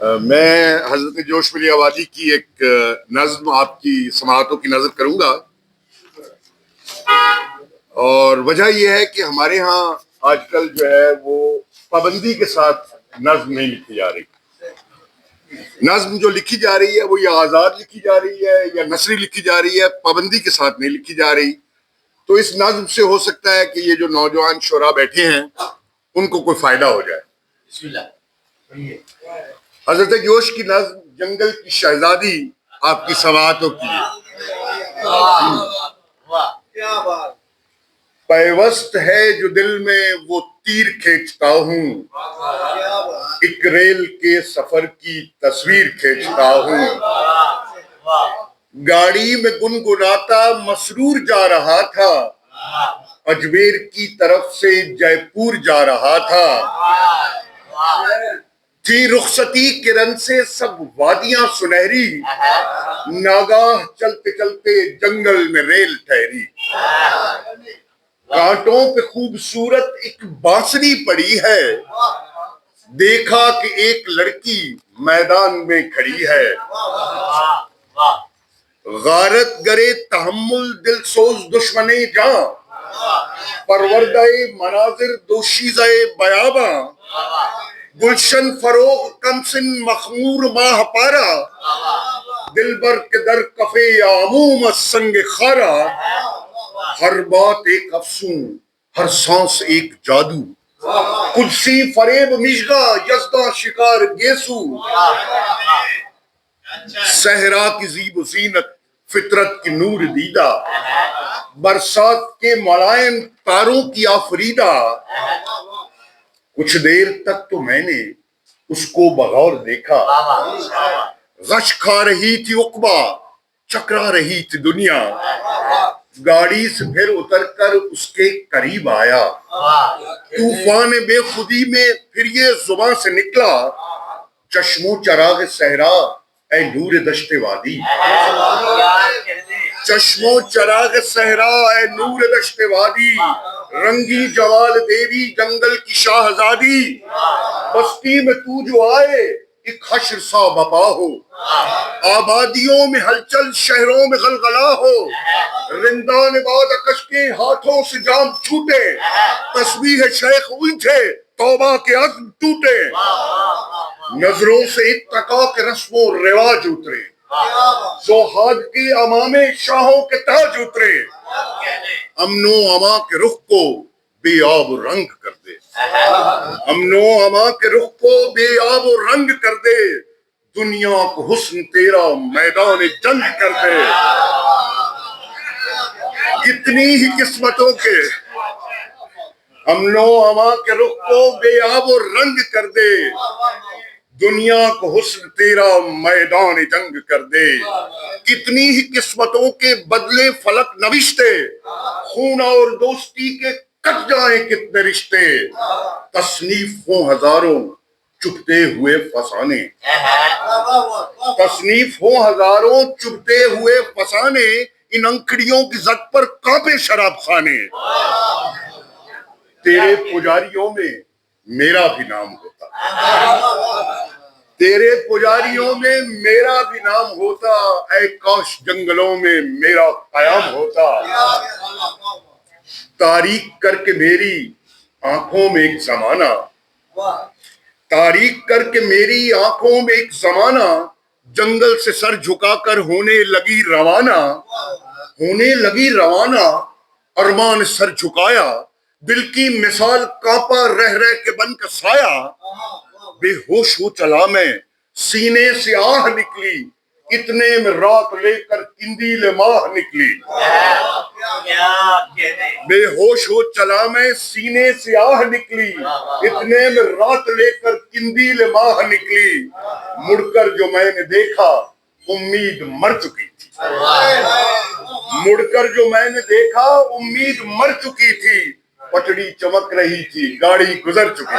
میں حضرت جوش ملی آبادی کی ایک نظم آپ کی سماعتوں کی نظر کروں گا، اور وجہ یہ ہے کہ ہمارے ہاں آج کل جو ہے وہ پابندی کے ساتھ نظم نہیں لکھی جا رہی۔ نظم جو لکھی جا رہی ہے وہ یا آزاد لکھی جا رہی ہے یا نثری لکھی جا رہی ہے، پابندی کے ساتھ نہیں لکھی جا رہی۔ تو اس نظم سے ہو سکتا ہے کہ یہ جو نوجوان شعراء بیٹھے ہیں ان کو کوئی فائدہ ہو جائے۔ بسم اللہ۔ حضرت جوش کی نظم جنگل کی شہزادی آپ کی سماعتوں کی پیوست ہے جو دل میں وہ تیر کھینچتا ہوں، ایک ریل کے سفر کی تصویر کھینچتا ہوں، گاڑی میں گنگناتا مسرور جا رہا تھا، اجمیر کی طرف سے جے پور جا رہا تھا، تھی رخصتی کرن سے سب وادیاں سنہری، ناگاہ چلتے چلتے جنگل میں ریل ٹھہری، کانٹوں پہ خوبصورت ایک بانسری پڑی ہے، دیکھا کہ ایک لڑکی میدان میں کھڑی ہے، غارت گرے تحمل دل سوز دشمنے جاں، پروردہ مناظر دوشیزہ بیاباں، گلشن فروغ کمسن مخمور ماہ پارا، دلبر کے در کفے عموم سنگ خارا، ہر بات ایک افسون ہر سانس ایک جادو، قدسی فریب مشگا یزداں شکار گیسو، صحرا کی زیب و زینت فطرت کی نور دیدہ، برسات کے ملائم تاروں کی آفریدہ، کچھ دیر تک تو میں نے اس کو بغور دیکھا، غش کھا رہی تھی عقبہ چکرا رہی تھی دنیا، گاڑی سے پھر اتر کر اس کے قریب آیا، طوفان بے خودی میں پھر یہ زباں سے نکلا، چشم و چراغ صحرا اے نور دشت وادی، چشم و چراغ صحرا اے نور دشت وادی، رنگی جوال دیوی جنگل کی شاہزادی، بستی میں تو جو آئے ایک حشر سا بپا ہو، آبادیوں میں ہلچل شہروں میں غلغلہ ہو، رندان باد کش کے ہاتھوں سے جام چھوٹے، تسبیح شیخ الجھے توبہ کے عزم ٹوٹے، نظروں سے اتقا کے رسم و رواج اترے، زہاد کی امامے شاہوں کے تاج اترے، امن و اما کے رخ کو بے آب و رنگ کر دے، امن و اما کے رخ کو بے آب و رنگ کر دے، دنیا کو حسن تیرا میدان جنگ کر دے، کتنی ہی قسمتوں کے امن و اما کے رخ کو بے آب و رنگ کر دے، دنیا کو حسن تیرا میدان جنگ کر دے، کتنی ہی قسمتوں کے بدلے فلک نوشتے، خون اور دوستی کے کٹ جائیں کتنے رشتے، تصنیف ہوں ہزاروں چپتے ہوئے فسانے، تصنیف ہوں ہزاروں چپتے ہوئے فسانے، ان انکڑیوں کی زد پر کانپے شراب خانے، تیرے پجاریوں میں میرا بھی نام ہوتا، تیرے پجاریوں میں میرا بھی نام ہوتا، اے کاش جنگلوں میں میرا قیام ہوتا، تاریک کر کے میری آنکھوں میں ایک زمانہ، تاریک کر کے میری آنکھوں میں ایک زمانہ، جنگل سے سر جھکا کر ہونے لگی روانہ، ہونے لگی روانہ، ارمان سر جھکایا، دل کی مثال کانپا رہ رہ کے بن کا سایہ، بے ہوش ہو چلا میں سینے سے آہ نکلی، اتنے میں رات لے کر قندیل ماہ نکلی، بے ہوش ہو چلا میں سینے سے آہ نکلی، اتنے میں رات لے کر قندیل ماہ نکلی، مڑ کر جو میں نے دیکھا امید مر چکی تھی، مڑ کر جو میں نے دیکھا امید مر چکی تھی، پٹڑی چمک رہی تھی گاڑی گزر چکی تھی۔